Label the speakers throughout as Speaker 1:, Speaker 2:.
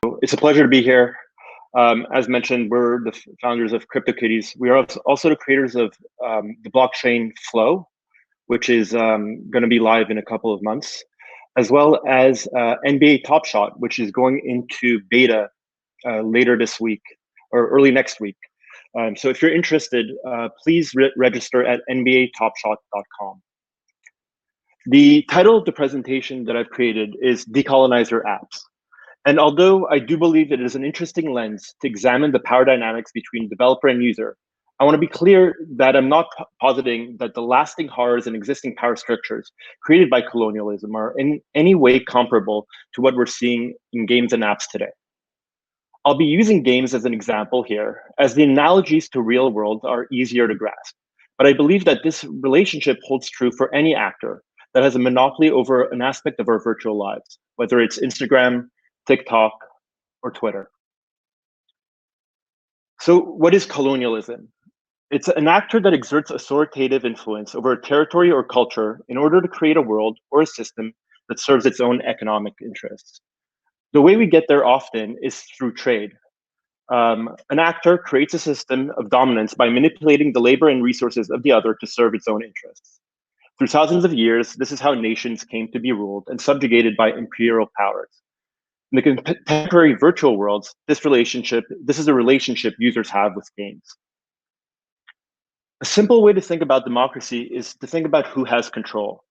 Speaker 1: It's a pleasure to be here. As mentioned, we're the founders of CryptoKitties. We are also the creators of the blockchain Flow, which is going to be live in a couple of months, as well as NBA Top Shot, which is going into beta later this week or early next week. So if you're interested, please register at nbatopshot.com. The title of the presentation that I've created is Decolonize Your Apps. And although I do believe it is an interesting lens to examine the power dynamics between developer and user, I want to be clear that I'm not positing that the lasting horrors and existing power structures created by colonialism are in any way comparable to what we're seeing in games and apps today. I'll be using games as an example here, as the analogies to real world are easier to grasp. But I believe that this relationship holds true for any actor that has a monopoly over an aspect of our virtual lives, whether it's Instagram, TikTok, or Twitter. So what is colonialism? It's an actor that exerts authoritative influence over a territory or culture in order to create a world or a system that serves its own economic interests. The way we get there often is through trade. An actor creates a system of dominance by manipulating the labor and resources of the other to serve its own interests. Through thousands of years, this is how nations came to be ruled and subjugated by imperial powers. In the contemporary virtual worlds, this is a relationship users have with games. A simple way to think about democracy is to think about who has control.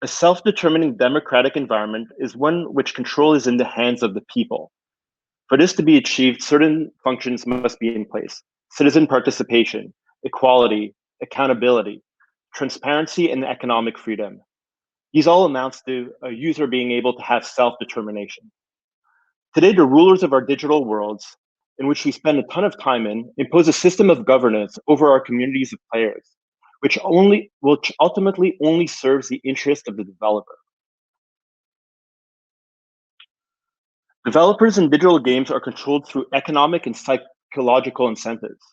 Speaker 1: A self-determining democratic environment is one which control is in the hands of the people. For this to be achieved, certain functions must be in place: citizen participation, equality, accountability, transparency, and economic freedom. These all amounts to a user being able to have self-determination. Today, the rulers of our digital worlds, in which we spend a ton of time in, impose a system of governance over our communities of players, which ultimately only serves the interest of the developer. Developers in digital games are controlled through economic and psychological incentives.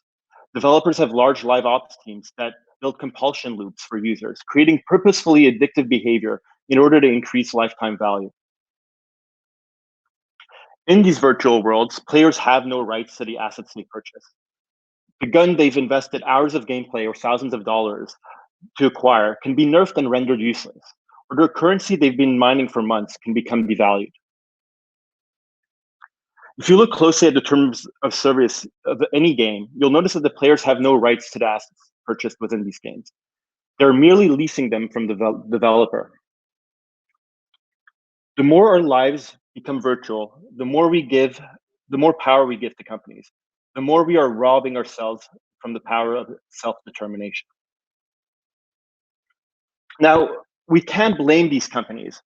Speaker 1: Developers have large live ops teams that build compulsion loops for users, creating purposefully addictive behavior in order to increase lifetime value. In these virtual worlds, players have no rights to the assets they purchase. The gun they've invested hours of gameplay or thousands of dollars to acquire can be nerfed and rendered useless, or their currency they've been mining for months can become devalued. If you look closely at the terms of service of any game, you'll notice that the players have no rights to the assets purchased within these games. They're merely leasing them from the developer. The more our lives become virtual, the more power we give to companies, the more we are robbing ourselves from the power of self-determination. Now, we can't blame these companies.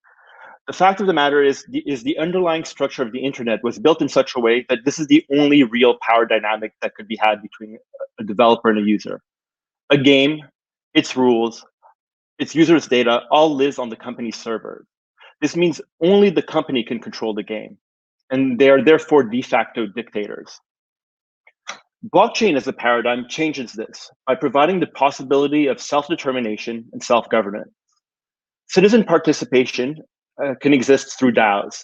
Speaker 1: The fact of the matter is the underlying structure of the internet was built in such a way that this is the only real power dynamic that could be had between a developer and a user. A game, its rules, its users' data all lives on the company's server. This means only the company can control the game, and they are therefore de facto dictators. Blockchain as a paradigm changes this by providing the possibility of self-determination and self-governance. Citizen participation can exist through DAOs.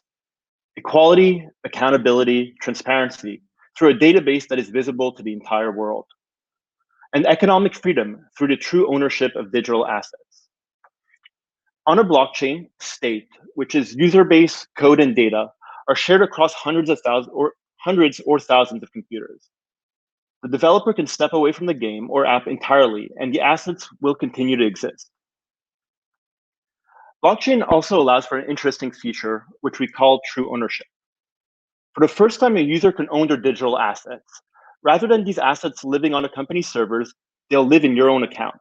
Speaker 1: Equality, accountability, transparency, through a database that is visible to the entire world. And economic freedom through the true ownership of digital assets. On a blockchain, state, which is user base, code, and data, are shared across hundreds or thousands of computers. The developer can step away from the game or app entirely, and the assets will continue to exist. Blockchain also allows for an interesting feature, which we call true ownership. For the first time, a user can own their digital assets. Rather than these assets living on a company's servers, they'll live in your own account.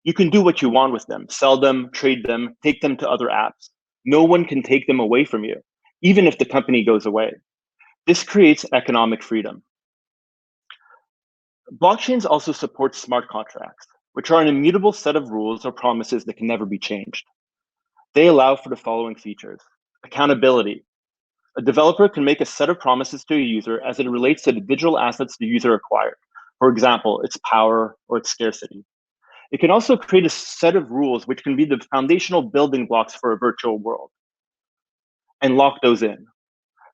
Speaker 1: You can do what you want with them, sell them, trade them, take them to other apps. No one can take them away from you, even if the company goes away. This creates economic freedom. Blockchains also support smart contracts, which are an immutable set of rules or promises that can never be changed. They allow for the following features: accountability. A developer can make a set of promises to a user as it relates to the digital assets the user acquired. For example, its power or its scarcity. It can also create a set of rules which can be the foundational building blocks for a virtual world and lock those in.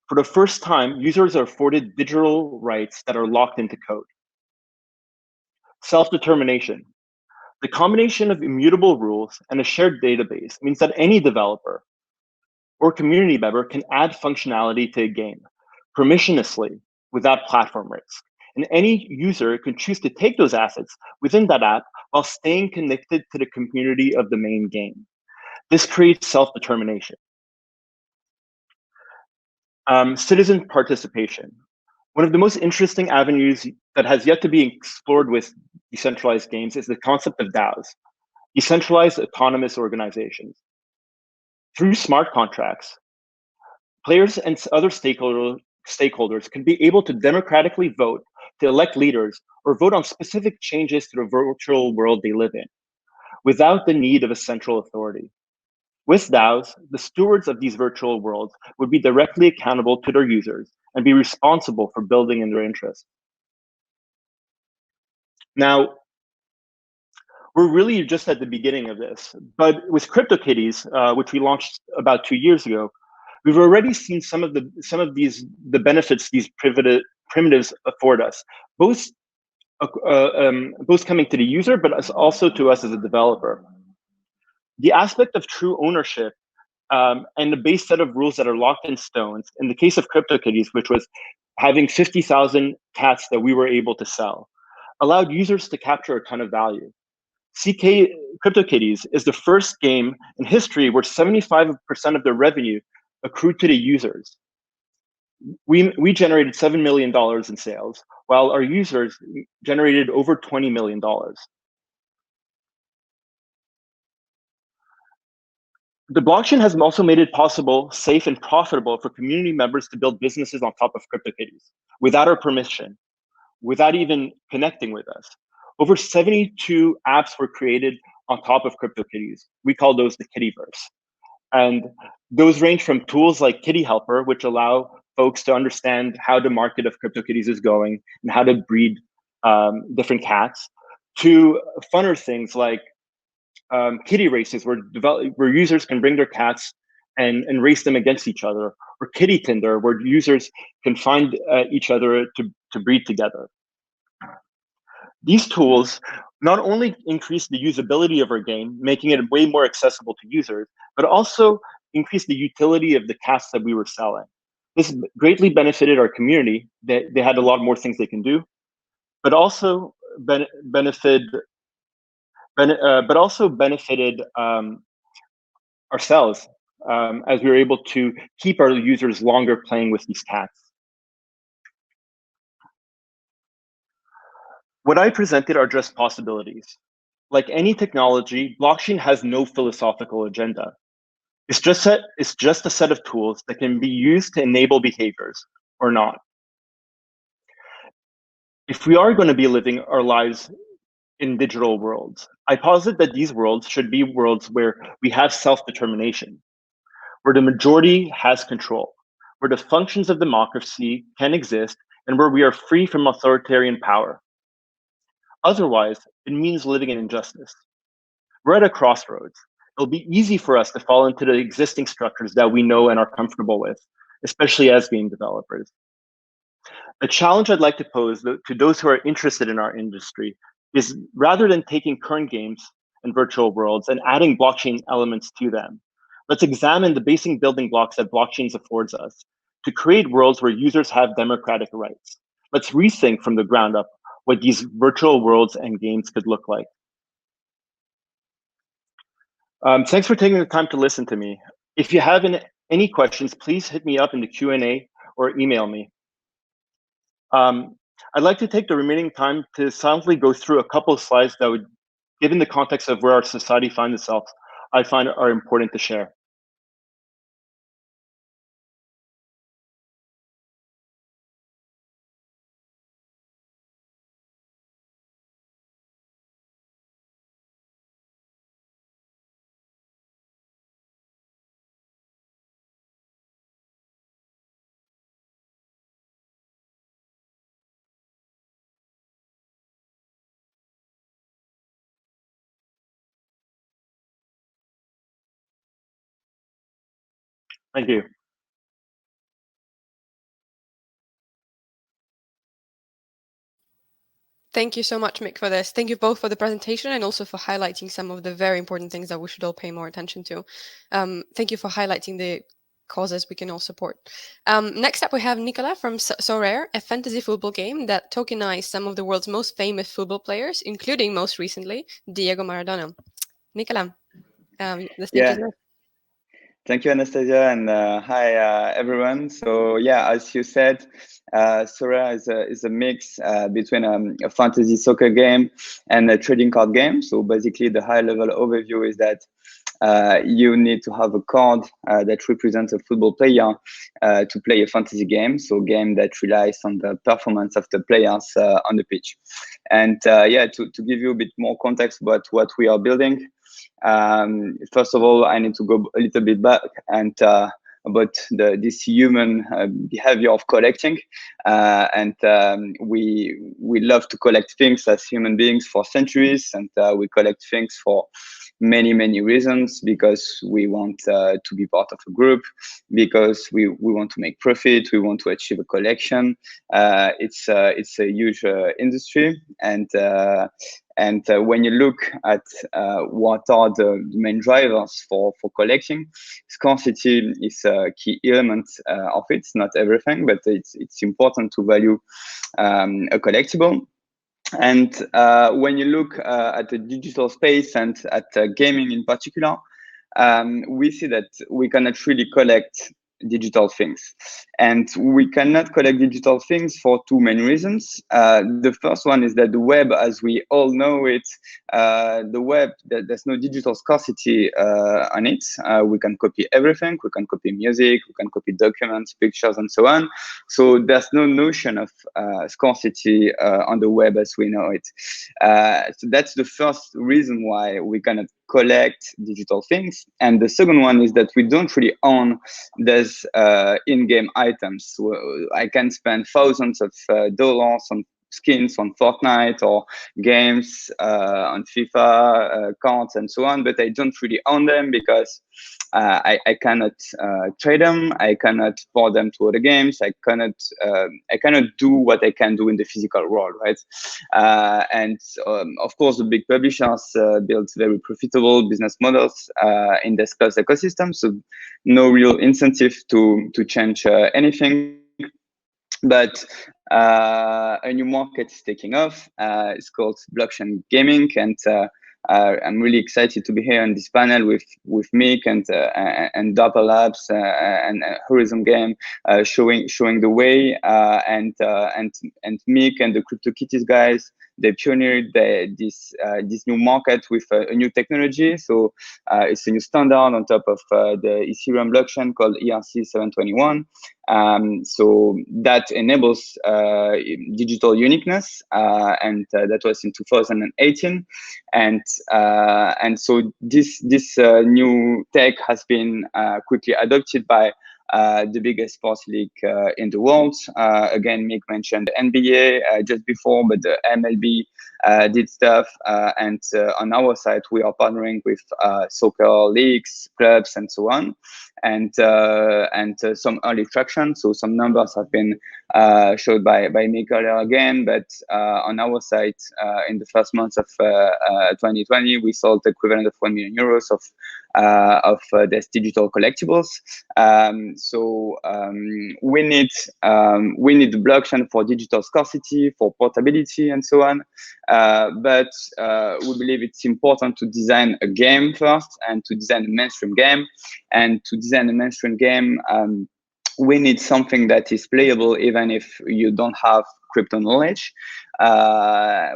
Speaker 1: For the first time, users are afforded digital rights that are locked into code. Self-determination. The combination of immutable rules and a shared database means that any developer or community member can add functionality to a game permissionlessly without platform risk. And any user can choose to take those assets within that app while staying connected to the community of the main game. This creates self-determination. Citizen participation. One of the most interesting avenues that has yet to be explored with decentralized games is the concept of DAOs, decentralized autonomous organizations. Through smart contracts, players and other stakeholders can be able to democratically vote to elect leaders or vote on specific changes to the virtual world they live in, without the need of a central authority. With DAOs, the stewards of these virtual worlds would be directly accountable to their users and be responsible for building in their interests. Now, we're really just at the beginning of this, but with CryptoKitties, which we launched about 2 years ago, we've already seen some of the benefits these primitives afford us, both both coming to the user, but also to us as a developer. The aspect of true ownership and the base set of rules that are locked in stones. In the case of CryptoKitties, which was having 50,000 cats that we were able to sell, allowed users to capture a ton of value. CryptoKitties is the first game in history where 75% of the revenue accrued to the users. We generated $7 million in sales, while our users generated over $20 million. The blockchain has also made it possible, safe, and profitable for community members to build businesses on top of CryptoKitties without our permission, without even connecting with us. Over 72 apps were created on top of CryptoKitties. We call those the Kittyverse. And those range from tools like Kitty Helper, which allow folks to understand how the market of CryptoKitties is going and how to breed different cats, to funner things like kitty races where users can bring their cats and race them against each other, or Kitty Tinder, where users can find each other to breed together. These tools not only increase the usability of our game, making it way more accessible to users, but also increase the utility of the cats that we were selling. This greatly benefited our community. They had a lot more things they can do, but also benefited ourselves as we were able to keep our users longer playing with these cats. What I presented are just possibilities. Like any technology, blockchain has no philosophical agenda. It's just a set of tools that can be used to enable behaviors or not. If we are going to be living our lives in digital worlds, I posit that these worlds should be worlds where we have self-determination, where the majority has control, where the functions of democracy can exist, and where we are free from authoritarian power. Otherwise, it means living in injustice. We're at a crossroads. It'll be easy for us to fall into the existing structures that we know and are comfortable with, especially as game developers. A challenge I'd like to pose to those who are interested in our industry is, rather than taking current games and virtual worlds and adding blockchain elements to them, let's examine the basic building blocks that blockchains affords us to create worlds where users have democratic rights. Let's rethink from the ground up what these virtual worlds and games could look like. Thanks for taking the time to listen to me. If you have any questions, please hit me up in the Q&A or email me. I'd like to take the remaining time to silently go through a couple of slides that would, given the context of where our society finds itself, I find are important to share. Thank you.
Speaker 2: Thank you so much, Mick, for this. Thank you both for the presentation and also for highlighting some of the very important things that we should all pay more attention to. Thank you for highlighting the causes we can all support. Next up, we have Nicolas from Sorare, a fantasy football game that tokenized some of the world's most famous football players, including most recently Diego Maradona. Nicolas, the stage is yours.
Speaker 3: Thank you, Anastasia, and hi, everyone. So yeah, as you said, Sorare is a mix between a fantasy soccer game and a trading card game. So basically, the high-level overview is that you need to have a card that represents a football player to play a fantasy game. So a game that relies on the performance of the players on the pitch. And yeah, to give you a bit more context about what we are building. First of all, I need to go a little bit back and about this human behavior of collecting, and we love to collect things as human beings for centuries, and we collect things for many reasons, because we want to be part of a group, because we want to make profit, we want to achieve a collection. It's a huge industry, and when you look at what are the main drivers for collecting, scarcity is a key element of it. It's not everything, but it's important to value a collectible. And when you look at the digital space and at gaming in particular, we see that we cannot really collect digital things. And we cannot collect digital things for two main reasons. The first one is that the web, as we all know it, the web, there's no digital scarcity on it. We can copy everything. We can copy music, we can copy documents, pictures, and so on. So there's no notion of scarcity on the web as we know it. So that's the first reason why we cannot collect digital things. And the second one is that we don't really own those in-game items. So I can spend thousands of dollars on skins on Fortnite or games on FIFA, cards and so on, but I don't really own them because I cannot trade them. I cannot port them to other games. I cannot do what I can do in the physical world, right? And of course, the big publishers build very profitable business models in this closed ecosystem. So no real incentive to change anything. But a new market is taking off. It's called blockchain gaming, and I'm really excited to be here on this panel with Mick and Dapper Labs and Horizon Game showing the way, and Mick and the CryptoKitties guys. They pioneered this new market with a new technology. So it's a new standard on top of the Ethereum blockchain called ERC 721. So that enables digital uniqueness, and that was in 2018. And so this new tech has been quickly adopted by the biggest sports league in the world. Again, Mick mentioned NBA just before, but the MLB did stuff. And on our side, we are partnering with soccer leagues, clubs, and so on. And some early traction. So some numbers have been showed by Mick earlier again. But on our side, in the first months of 2020, we sold the equivalent of 1 million euros of these digital collectibles. So we need the blockchain for digital scarcity, for portability, and so on. But we believe it's important to design a game first, and to design a mainstream game. And to design a mainstream game, we need something that is playable even if you don't have crypto knowledge.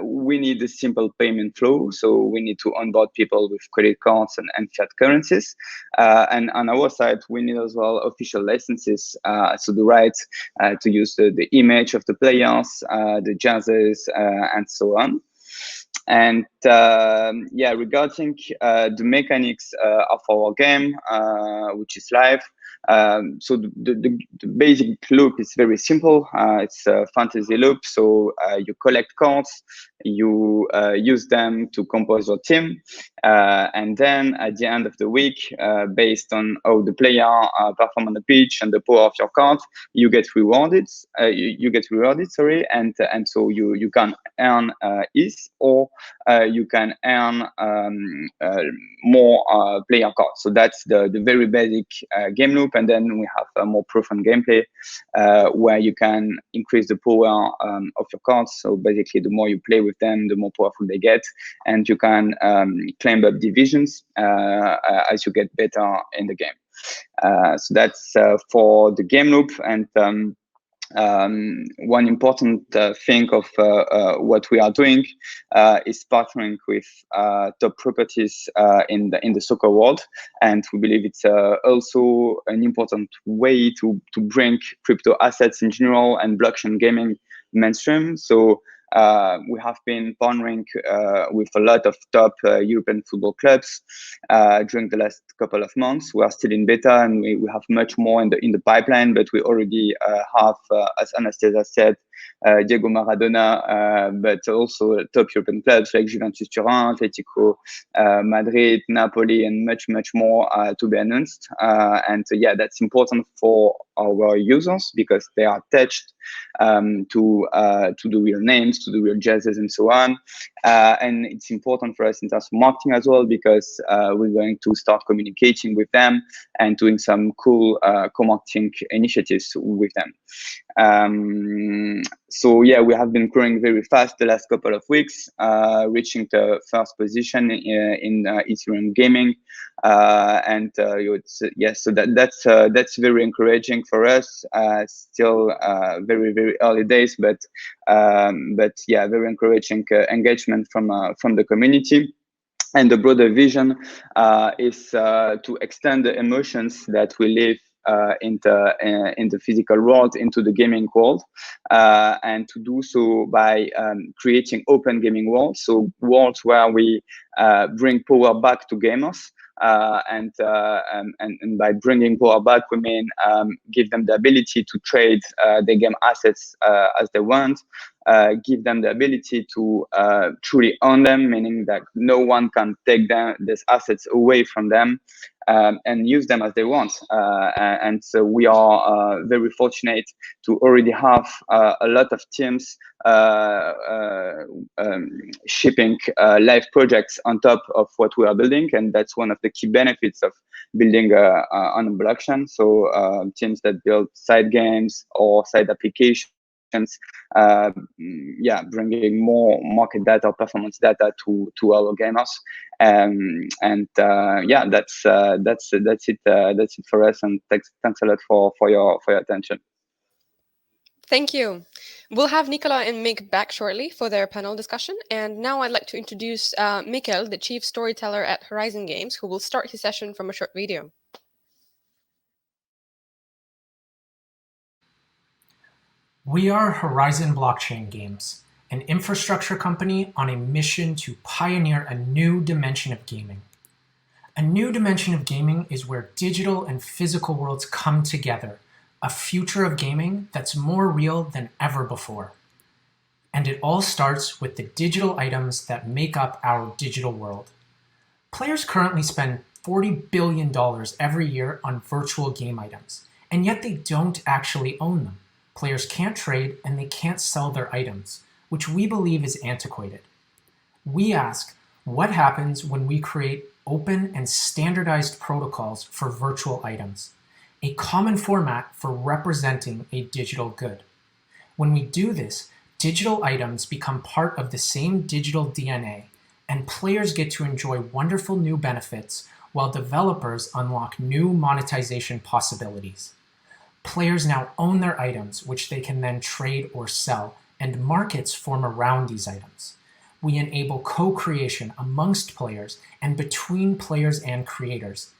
Speaker 3: We need a simple payment flow. So we need to onboard people with credit cards and fiat currencies. And on our side, we need as well official licenses. So the right to use the image of the players, the jerseys, and so on. And yeah, regarding the mechanics of our game, which is live, So the basic loop is very simple. It's a fantasy loop. So you collect cards, you use them to compose your team, and then at the end of the week, based on how the player perform on the pitch and the power of your cards, you get rewarded. You get rewarded, sorry, and so you can earn Is, or you can earn more player cards. So that's the very basic game loop, and then we have a more profound gameplay where you can increase the power of your cards. So basically, the more you play with them, the more powerful they get, and you can claim up divisions as you get better in the game. So that's for the game loop. And one important thing of what we are doing is partnering with top properties in the soccer world, and we believe it's also an important way to bring crypto assets in general and blockchain gaming mainstream. So we have been partnering with a lot of top European football clubs during the last couple of months. We are still in beta, and we have much more in the pipeline, but we already have, as Anastasia said, Diego Maradona, but also top European clubs like Juventus Turin, Atletico Madrid, Napoli, and much more to be announced. And yeah, that's important for our users because they are attached to the real names, to the real jerseys, and so on. And it's important for us in terms of marketing as well, because we're going to start communicating with them and doing some cool co-marketing initiatives with them. So yeah, we have been growing very fast the last couple of weeks, reaching the first position in Ethereum gaming, and yes, so that's very encouraging for us. Still very early days, but yeah, very encouraging engagement from the community. And the broader vision is to extend the emotions that we live in the physical world into the gaming world, and to do so by creating open gaming worlds, so worlds where we bring power back to gamers. And by bringing power back, we mean give them the ability to trade their game assets as they want, give them the ability to truly own them, meaning that no one can take these assets away from them, and use them as they want. And so we are very fortunate to already have a lot of teams shipping live projects on top of what we are building, and that's one of the key benefits of building on a blockchain. So teams that build side games or side applications, yeah, bringing more market data, performance data to our gamers, and yeah, that's it for us. And thanks a lot for your attention.
Speaker 2: Thank you. We'll have Nicolas and Mick back shortly for their panel discussion. And now I'd like to introduce Mikkel, the chief storyteller at Horizon Games, who will start his session from a short video.
Speaker 4: We are Horizon Blockchain Games, an infrastructure company on a mission to pioneer a new dimension of gaming. A new dimension of gaming is where digital and physical worlds come together, a future of gaming that's more real than ever before. And it all starts with the digital items that make up our digital world. Players currently spend $40 billion every year on virtual game items, and yet they don't actually own them. Players can't trade and they can't sell their items, which we believe is antiquated. We ask, what happens when we create open and standardized protocols for virtual items, a common format for representing a digital good? When we do this, digital items become part of the same digital DNA, and players get to enjoy wonderful new benefits while developers unlock new monetization possibilities. Players now own their items, which they can then trade or sell, and markets form around these items. We enable co-creation amongst players and between players and creators.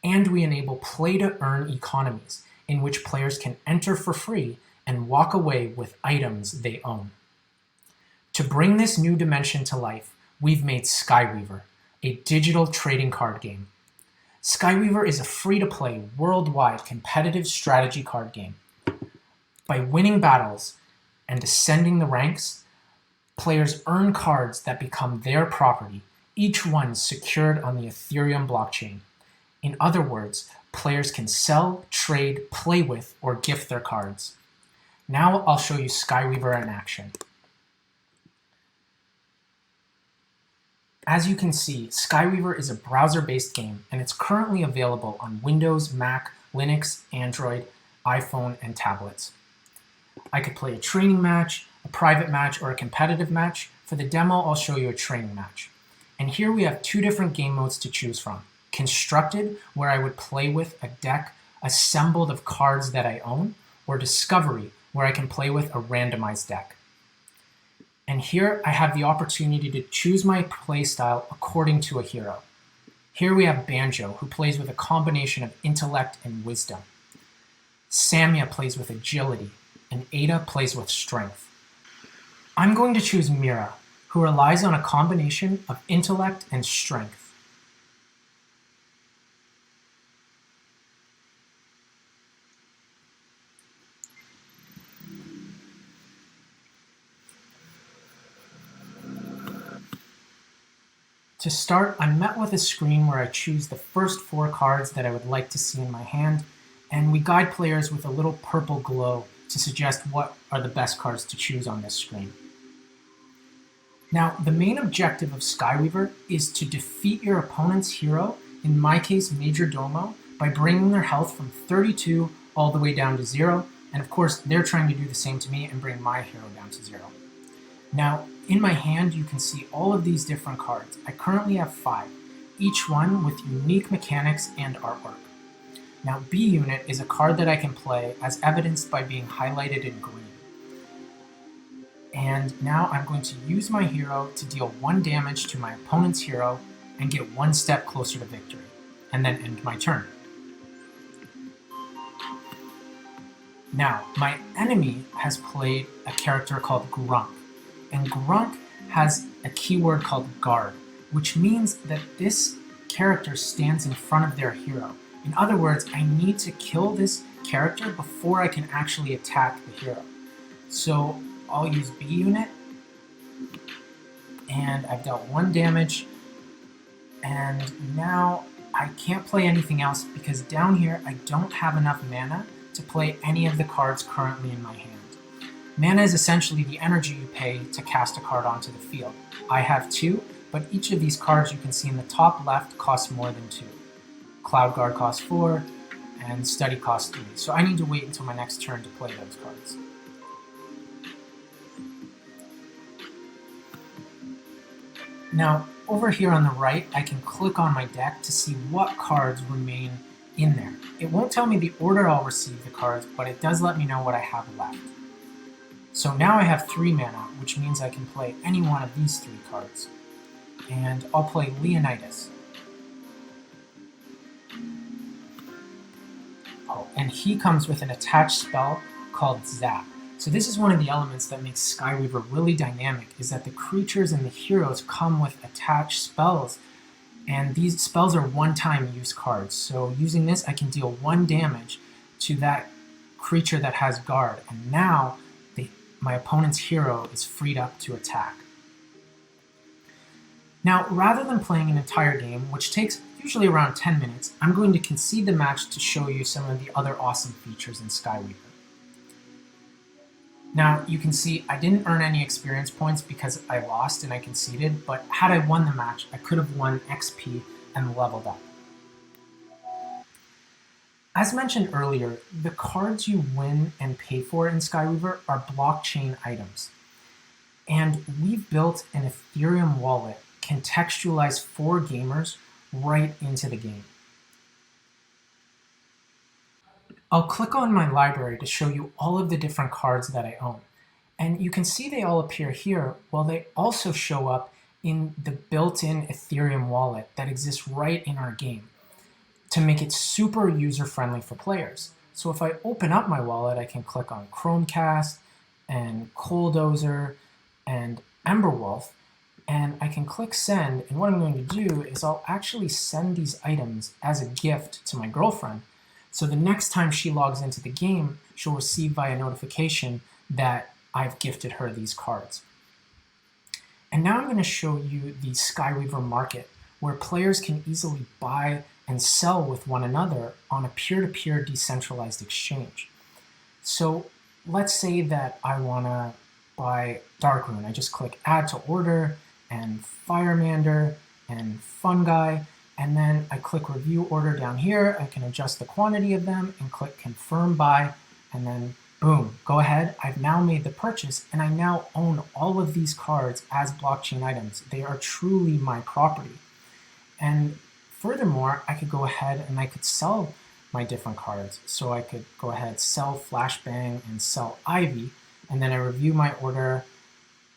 Speaker 4: And we enable play-to-earn economies, in which players can enter for free and walk away with items they own. To bring this new dimension to life, we've made Skyweaver, a digital trading card game. Skyweaver is a free-to-play, worldwide competitive strategy card game. By winning battles and ascending the ranks, players earn cards that become their property, each one secured on the Ethereum blockchain. In other words, players can sell, trade, play with, or gift their cards. Now I'll show you Skyweaver in action. As you can see, Skyweaver is a browser-based game, and it's currently available on Windows, Mac, Linux, Android, iPhone, and tablets. I could play a training match, a private match, or a competitive match. For the demo, I'll show you a training match. And here we have two different game modes to choose from. Constructed, where I would play with a deck assembled of cards that I own, or Discovery, where I can play with a randomized deck. And here I have the opportunity to choose my playstyle according to a hero. Here we have Banjo, who plays with a combination of intellect and wisdom. Samia plays with agility, and Ada plays with strength. I'm going to choose Mira, who relies on a combination of intellect and strength. To start, I'm met with a screen where I choose the first 4 cards that I would like to see in my hand, and we guide players with a little purple glow to suggest what are the best cards to choose on this screen. Now, the main objective of Skyweaver is to defeat your opponent's hero, in my case Major Domo, by bringing their health from 32 all the way down to 0, and of course they're trying to do the same to me and bring my hero down to 0. Now, in my hand, you can see all of these different cards. I currently have 5, each one with unique mechanics and artwork. Now, B Unit is a card that I can play as evidenced by being highlighted in green. And now I'm going to use my hero to deal 1 damage to my opponent's hero and get 1 step closer to victory, and then end my turn. Now, my enemy has played a character called Grunk. And Grunk has a keyword called guard, which means that this character stands in front of their hero. In other words, I need to kill this character before I can actually attack the hero. So I'll use B Unit, and I've dealt 1 damage, and now I can't play anything else because down here I don't have enough mana to play any of the cards currently in my hand. Mana is essentially the energy you pay to cast a card onto the field. I have 2, but each of these cards you can see in the top left costs more than 2. Cloud Guard costs 4, and Study costs 3, so I need to wait until my next turn to play those cards. Now, over here on the right, I can click on my deck to see what cards remain in there. It won't tell me the order I'll receive the cards, but it does let me know what I have left. So now I have 3 mana, which means I can play any one of these 3 cards. And I'll play Leonidas. Oh, and he comes with an attached spell called Zap. So this is one of the elements that makes Skyweaver really dynamic, is that the creatures and the heroes come with attached spells. And these spells are one-time use cards. So using this, I can deal 1 damage to that creature that has guard. And now my opponent's hero is freed up to attack. Now, rather than playing an entire game, which takes usually around 10 minutes, I'm going to concede the match to show you some of the other awesome features in Skyweaver. Now, you can see I didn't earn any experience points because I lost and I conceded, but had I won the match, I could have won XP and leveled up. As mentioned earlier, the cards you win and pay for in Skyweaver are blockchain items. And we've built an Ethereum wallet contextualized for gamers right into the game. I'll click on my library to show you all of the different cards that I own. And you can see they all appear here, while they also show up in the built-in Ethereum wallet that exists right in our game, to make it super user-friendly for players. So if I open up my wallet, I can click on Chromecast and Coldozer and Emberwolf, and I can click send, and what I'm going to do is I'll actually send these items as a gift to my girlfriend. So the next time she logs into the game, she'll receive via notification that I've gifted her these cards. And now I'm going to show you the Skyweaver market, where players can easily buy and sell with one another on a peer-to-peer decentralized exchange. So let's say that I want to buy Darkroon. I just click add to order and Firemander and Fungi, and then I click review order down here. I can adjust the quantity of them and click confirm buy, and then boom, go ahead. I've now made the purchase, and I now own all of these cards as blockchain items. They are truly my property. And furthermore, I could go ahead and I could sell my different cards. So I could go ahead, sell Flashbang and sell Ivy, and then I review my order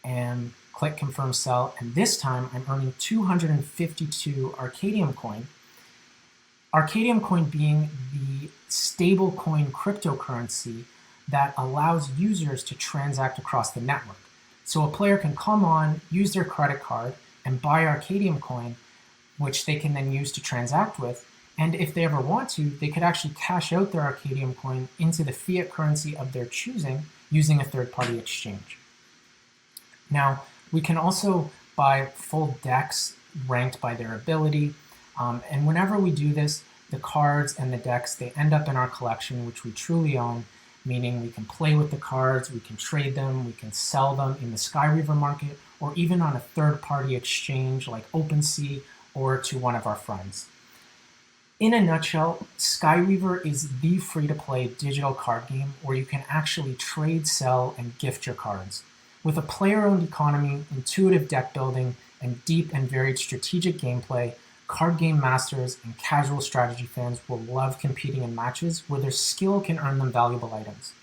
Speaker 4: and click confirm sell. And this time I'm earning 252 Arcadium coin. Arcadium coin being the stable coin cryptocurrency that allows users to transact across the network. So a player can come on, use their credit card, and buy Arcadium coin, which they can then use to transact with. And if they ever want to, they could actually cash out their Arcadium coin into the fiat currency of their choosing using a third-party exchange. Now, we can also buy full decks ranked by their ability. And whenever we do this, the cards and the decks, they end up in our collection, which we truly own, meaning we can play with the cards, we can trade them, we can sell them in the Skyweaver market, or even on a third-party exchange like OpenSea or to one of our friends. In a nutshell, Skyweaver is the free-to-play digital card game where you can actually trade, sell, and gift your cards. With a player-owned economy, intuitive deck building, and deep and varied strategic gameplay, card game masters and casual strategy fans will love competing in matches where their skill can earn them valuable items.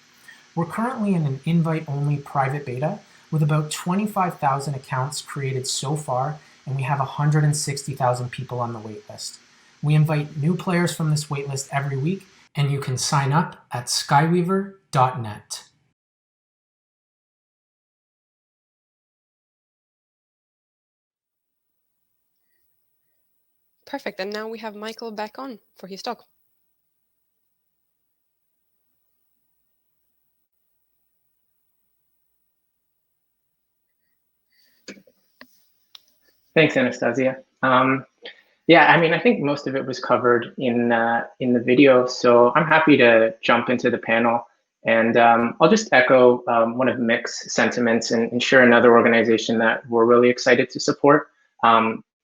Speaker 4: We're currently in an invite-only private beta with about 25,000 accounts created so far, and we have 160,000 people on the waitlist. We invite new players from this waitlist every week, and you can sign up at skyweaver.net.
Speaker 2: Perfect. And now we have Michael back on for his talk.
Speaker 5: Thanks, Anastasia. Yeah, I mean, I think most of it was covered in the video, so I'm happy to jump into the panel. And I'll just echo one of Mick's sentiments and share another organization that we're really excited to support,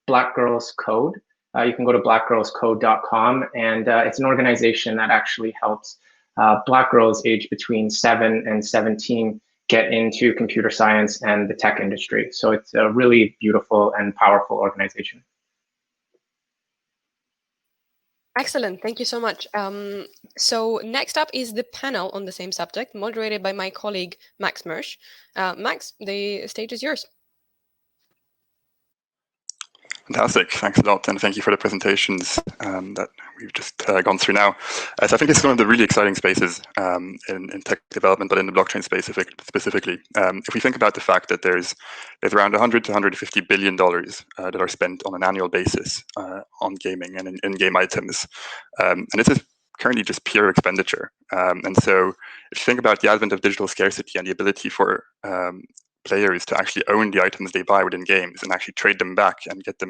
Speaker 5: Black Girls Code. You can go to blackgirlscode.com, and it's an organization that actually helps Black girls aged between 7 and 17 get into computer science and the tech industry. So it's a really beautiful and powerful organization.
Speaker 2: Excellent. Thank you so much. So next up is the panel on the same subject, moderated by my colleague, Max Mersch. Max, the stage is yours.
Speaker 6: Fantastic. Thanks a lot. And thank you for the presentations that we've just gone through now. So I think it's one of the really exciting spaces in tech development, but in the blockchain space specifically. If we think about the fact that there's around 100 to 150 billion dollars that are spent on an annual basis on gaming and in-game items. And this is currently just pure expenditure. And so if you think about the advent of digital scarcity and the ability for players to actually own the items they buy within games and actually trade them back and get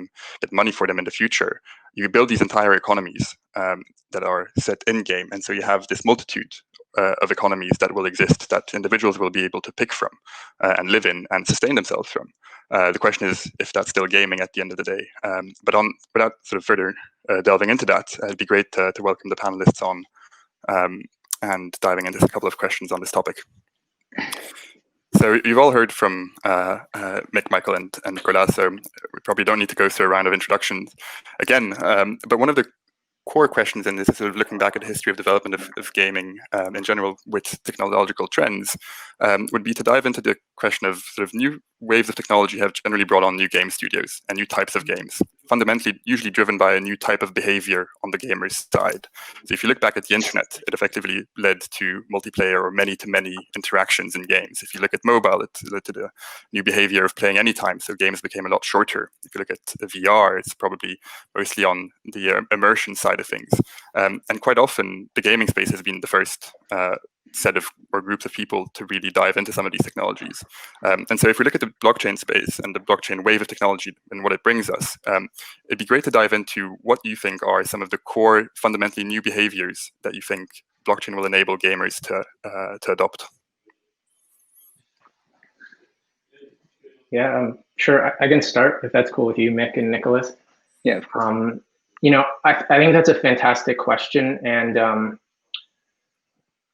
Speaker 6: money for them in the future, you build these entire economies that are set in game. And so you have this multitude of economies that will exist that individuals will be able to pick from and live in and sustain themselves from. The question is if that's still gaming at the end of the day. But without sort of further delving into that, it'd be great to welcome the panelists on and diving into a couple of questions on this topic. So you've all heard from Mick, Michael, and Nicolas, so we probably don't need to go through a round of introductions again. But one of the core questions in this is sort of looking back at the history of development of gaming in general with technological trends would be to dive into the question of sort of new waves of technology have generally brought on new game studios and new types of games, fundamentally usually driven by a new type of behavior on the gamer's side. So if you look back at the internet, it effectively led to multiplayer or many-to-many interactions in games. If you look at mobile, it led to the new behavior of playing anytime, so games became a lot shorter. If you look at VR, it's probably mostly on the immersion side of things. And quite often, the gaming space has been the first set of or groups of people to really dive into some of these technologies. And so if we look at the blockchain space and the blockchain wave of technology and what it brings us, it'd be great to dive into what you think are some of the core fundamentally new behaviors that you think blockchain will enable gamers to adopt.
Speaker 5: Yeah, sure. I can start if that's cool with you, Mick and Nicolas.
Speaker 3: Yeah, of course.
Speaker 5: You know, I think that's a fantastic question, and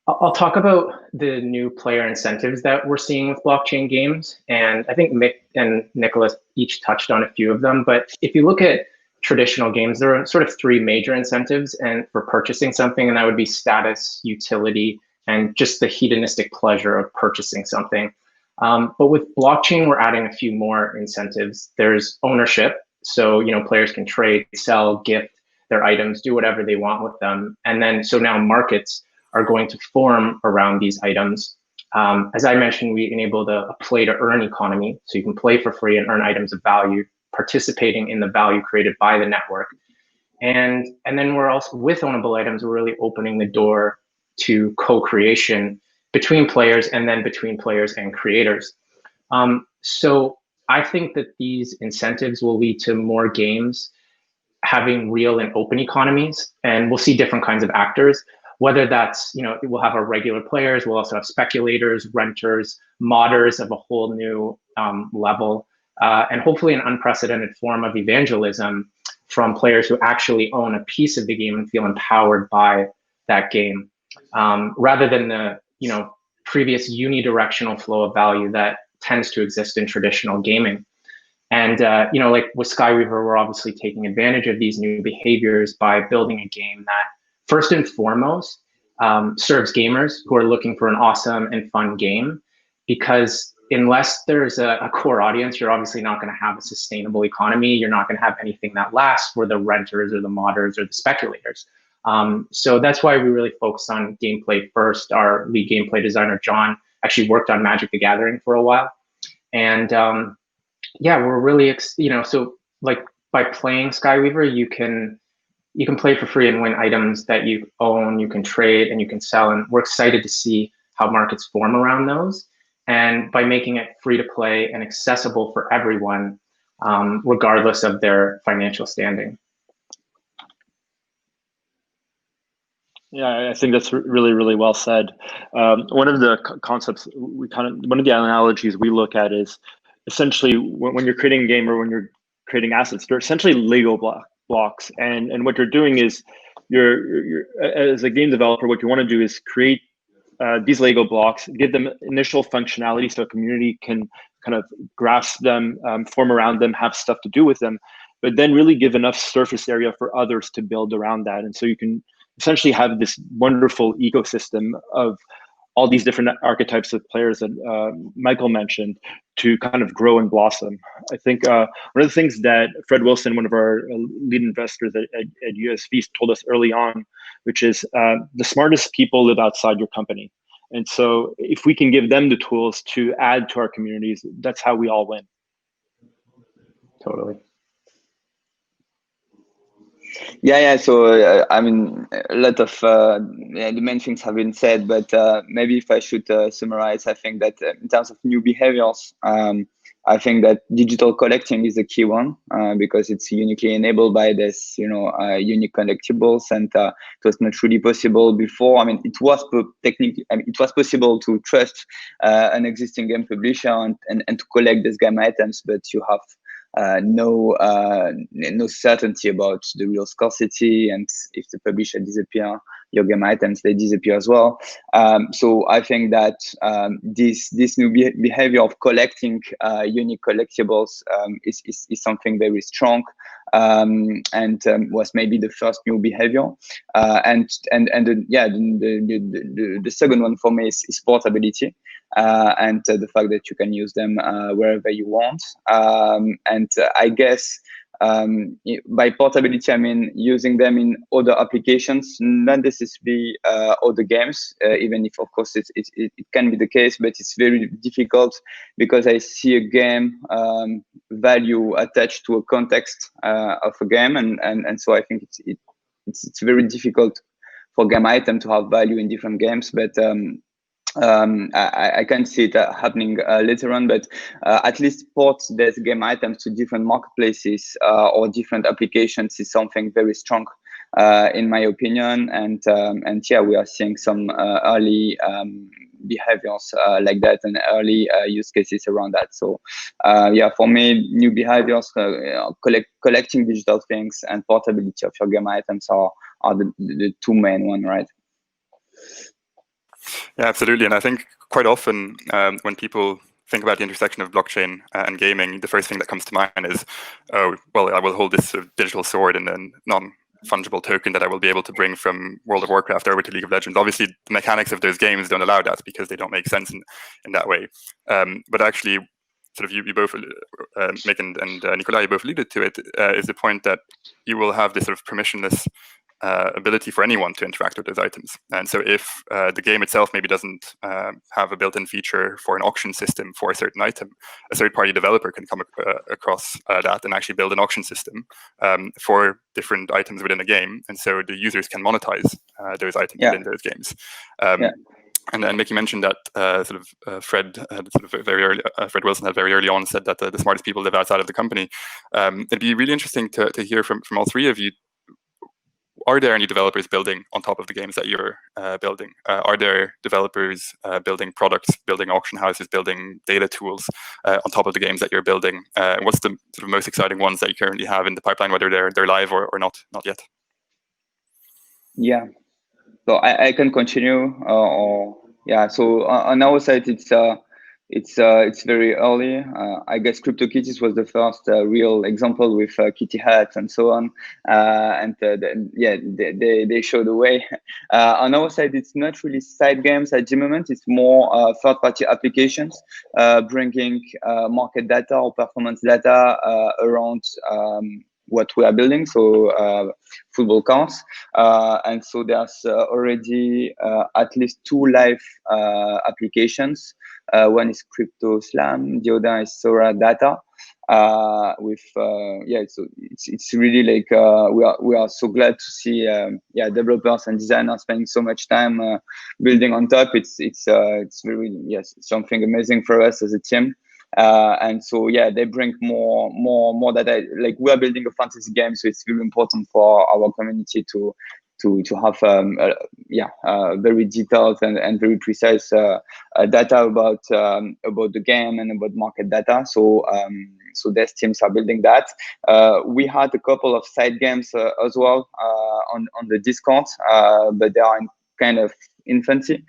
Speaker 5: I'll talk about the new player incentives that we're seeing with blockchain games. And I think Mick and Nicolas each touched on a few of them. But if you look at traditional games, there are sort of three major incentives and for purchasing something, and that would be status, utility, and just the hedonistic pleasure of purchasing something. But with blockchain, we're adding a few more incentives. There's ownership. So, you know, players can trade, sell, gift their items, do whatever they want with them. And then, so now markets are going to form around these items. As I mentioned, we enabled a play to earn economy. So you can play for free and earn items of value, participating in the value created by the network. And then we're also, with ownable items, we're really opening the door to co-creation between players and then between players and creators. So I think that these incentives will lead to more games having real and open economies, and we'll see different kinds of actors. Whether that's, you know, we'll have our regular players, we'll also have speculators, renters, modders of a whole new level, and hopefully an unprecedented form of evangelism from players who actually own a piece of the game and feel empowered by that game, rather than the, you know, previous unidirectional flow of value that tends to exist in traditional gaming. And, you know, like with Skyweaver, we're obviously taking advantage of these new behaviors by building a game that first and foremost serves gamers who are looking for an awesome and fun game, because unless there's a core audience, you're obviously not going to have a sustainable economy. You're not going to have anything that lasts for the renters or the modders or the speculators. So that's why we really focus on gameplay first. Our lead gameplay designer, John, actually worked on Magic the Gathering for a while. And yeah, we're really, you know, so like by playing Skyweaver, you can play for free and win items that you own, you can trade, and you can sell. And we're excited to see how markets form around those. And by making it free to play and accessible for everyone, regardless of their financial standing.
Speaker 1: Yeah, I think that's really, really well said. One of the concepts one of the analogies we look at is essentially when you're creating a game or when you're creating assets, they're essentially Lego blocks. And what you're doing is you're as a game developer, what you want to do is create these Lego blocks, give them initial functionality so a community can kind of grasp them, form around them, have stuff to do with them, but then really give enough surface area for others to build around that. And so you can essentially have this wonderful ecosystem of all these different archetypes of players that Michael mentioned to kind of grow and blossom. I think one of the things that Fred Wilson, one of our lead investors at USV, told us early on, which is the smartest people live outside your company. And so if we can give them the tools to add to our communities, that's how we all win.
Speaker 5: Totally.
Speaker 3: Yeah. So I mean, a lot of the main things have been said, but maybe if I should summarize, I think that in terms of new behaviors, I think that digital collecting is a key one because it's uniquely enabled by this, you know, unique collectibles, and it was not really possible before. I mean, it was technically, I mean, it was possible to trust an existing game publisher and to collect these game items, but you have no certainty about the real scarcity, and if the publisher disappear, your game items, they disappear as well. So I think that this new behavior of collecting unique collectibles is something very strong, and was maybe the first new behavior. And the second one for me is portability. And the fact that you can use them wherever you want. I guess by portability, I mean using them in other applications, not necessarily other games, even if of course it can be the case, but it's very difficult because I see a game value attached to a context of a game, and so I think it's very difficult for game item to have value in different games, but I can see it happening later on, but at least port these game items to different marketplaces or different applications is something very strong, in my opinion. And yeah, we are seeing some early behaviors like that, and early use cases around that. So yeah, for me, new behaviors, collecting digital things, and portability of your game items are the two main one, right?
Speaker 6: Yeah, absolutely. And I think quite often when people think about the intersection of blockchain and gaming, the first thing that comes to mind is, oh, well, I will hold this sort of digital sword and then non-fungible token that I will be able to bring from World of Warcraft over to League of Legends. Obviously, the mechanics of those games don't allow that because they don't make sense in that way. But actually, sort of you both, Mick and Nicolas, you both alluded to it, is the point that you will have this sort of permissionless ability for anyone to interact with those items. And so if the game itself maybe doesn't have a built-in feature for an auction system for a certain item, a third-party developer can come across that and actually build an auction system for different items within a game. And so the users can monetize those items within those games. And then Mickey mentioned that Fred Wilson had very early on said that the smartest people live outside of the company. It'd be really interesting to hear from all three of you. Are there any developers building on top of the games that you're building? Are there developers building products, building auction houses, building data tools on top of the games that you're building? What's the sort of most exciting ones that you currently have in the pipeline, whether they're live or not yet?
Speaker 3: Yeah, so I can continue. So on our side, it's very early. I guess CryptoKitties was the first real example with kitty hats and so on, they show the way. On our side, it's not really side games at the moment. It's more third-party applications, bringing market data or performance data around what we are building, so football cards. And so there's already at least 2 live applications. One is CryptoSlam, the other is Sorare data. So it's really like we are so glad to see developers and designers spending so much time building on top. It's really something amazing for us as a team. And so they bring more data. Like, we are building a fantasy game, so it's really important for our community to have very detailed and very precise data about the game and about market data. So these teams are building that. We had a couple of side games as well on the Discord, but they are in kind of infancy,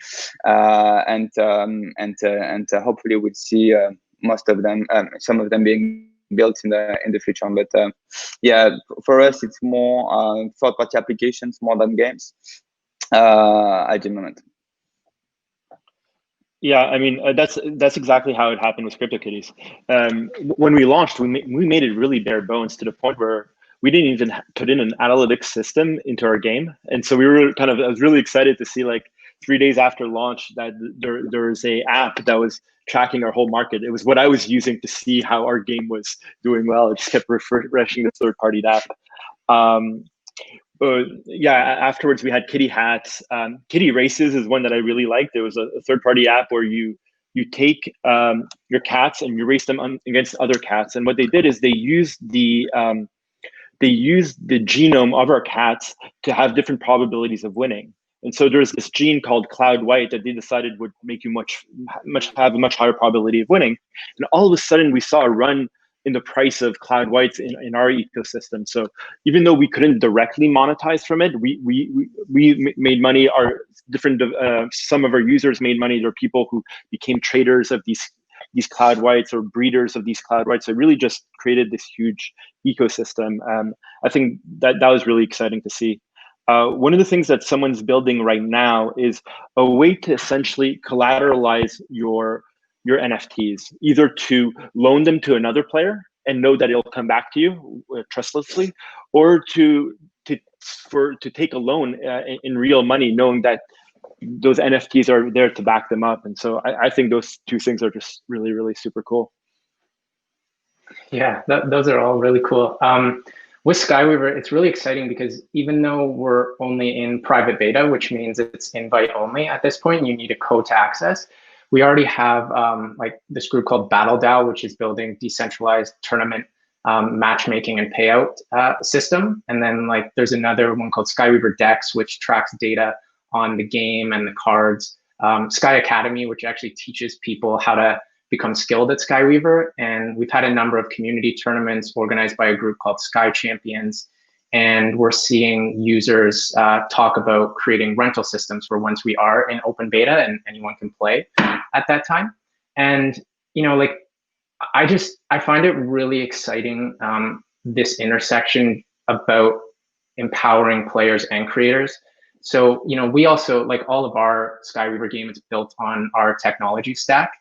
Speaker 3: and hopefully we'll see most of them, some of them being built in the future. But for us, it's more third-party applications more than games at the moment.
Speaker 1: Yeah, I mean, that's exactly how it happened with CryptoKitties. When we launched, we made it really bare bones, to the point where we didn't even put in an analytics system into our game. And so I was really excited to see, like, 3 days after launch, that there was a app that was tracking our whole market. It was what I was using to see how our game was doing well. It just kept refreshing the third-party app. Afterwards we had kitty hats. Kitty races is one that I really liked. There was a third-party app where you take your cats and you race them against other cats. And what they did is they used the genome of our cats to have different probabilities of winning. And so there's this gene called Cloud White that they decided would make you have a much higher probability of winning. And all of a sudden we saw a run in the price of cloud whites in our ecosystem. So even though we couldn't directly monetize from it, we made money. Our different some of our users made money. There are people who became traders of these cloud whites or breeders of these cloud whites. So it really just created this huge ecosystem. I think that was really exciting to see. One of the things that someone's building right now is a way to essentially collateralize your NFTs, either to loan them to another player and know that it'll come back to you trustlessly, or to take a loan in real money, knowing that those NFTs are there to back them up. And so I think those two things are just really, really super cool.
Speaker 5: Yeah, those are all really cool. With Skyweaver, it's really exciting because even though we're only in private beta, which means it's invite only at this point, you need a code to access. We already have like this group called BattleDAO, which is building decentralized tournament matchmaking and payout system. And then like there's another one called Skyweaver Dex, which tracks data on the game and the cards. Sky Academy, which actually teaches people how to become skilled at Skyweaver. And we've had a number of community tournaments organized by a group called Sky Champions. And we're seeing users talk about creating rental systems for once we are in open beta and anyone can play at that time. And, you know, like, I find it really exciting, this intersection about empowering players and creators. So, you know, we also, like all of our Skyweaver game is built on our technology stack,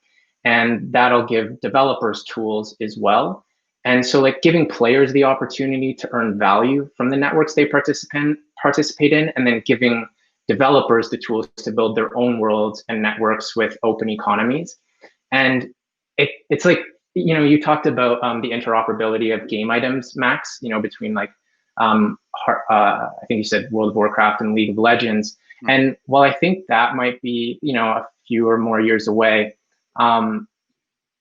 Speaker 5: and that'll give developers tools as well. And so like giving players the opportunity to earn value from the networks they participate in, and then giving developers the tools to build their own worlds and networks with open economies. And it's like, you know, you talked about the interoperability of game items, Max, you know, between like, I think you said World of Warcraft and League of Legends. Mm-hmm. And while I think that might be, you know, a few or more years away,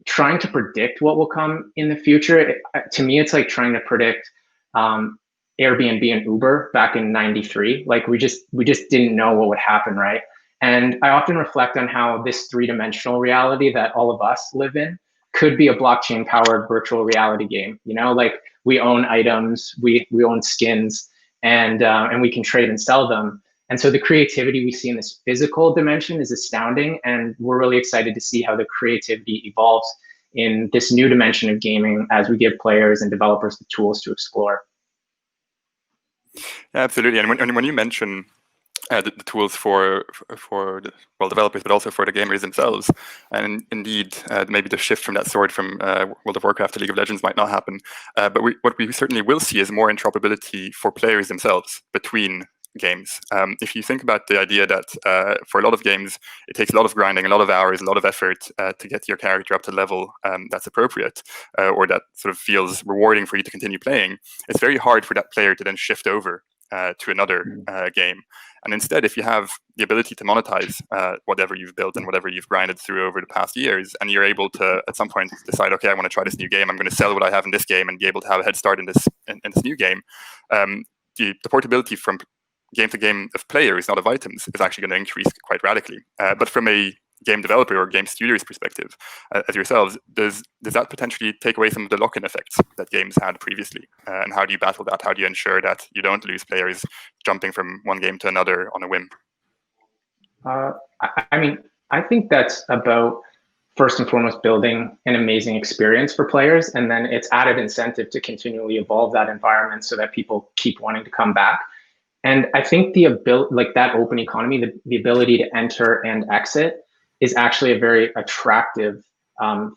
Speaker 5: trying to predict what will come in the future, to me, it's like trying to predict Airbnb and Uber back in '93. Like we just didn't know what would happen, right? And I often reflect on how this three-dimensional reality that all of us live in could be a blockchain-powered virtual reality game. You know, like we own items, we own skins, and we can trade and sell them. And so the creativity we see in this physical dimension is astounding, and we're really excited to see how the creativity evolves in this new dimension of gaming as we give players and developers the tools to explore.
Speaker 6: Yeah, absolutely. And when you mention the tools for developers, but also for the gamers themselves, and indeed maybe the shift from that sort from World of Warcraft to League of Legends might not happen, but what we certainly will see is more interoperability for players themselves between games. If you think about the idea that for a lot of games, it takes a lot of grinding, a lot of hours, a lot of effort to get your character up to level that's appropriate, or that sort of feels rewarding for you to continue playing, it's very hard for that player to then shift over to another game. And instead, if you have the ability to monetize whatever you've built and whatever you've grinded through over the past years, and you're able to, at some point, decide, okay, I want to try this new game, I'm going to sell what I have in this game and be able to have a head start in this new game, the portability from game to game of players, not of items, is actually going to increase quite radically. But from a game developer or game studio's perspective, as yourselves, does that potentially take away some of the lock-in effects that games had previously? And how do you battle that? How do you ensure that you don't lose players jumping from one game to another on a whim?
Speaker 5: I mean, I think that's about, first and foremost, building an amazing experience for players, and then it's added incentive to continually evolve that environment so that people keep wanting to come back. And I think the ability, like that open economy, the ability to enter and exit is actually a very attractive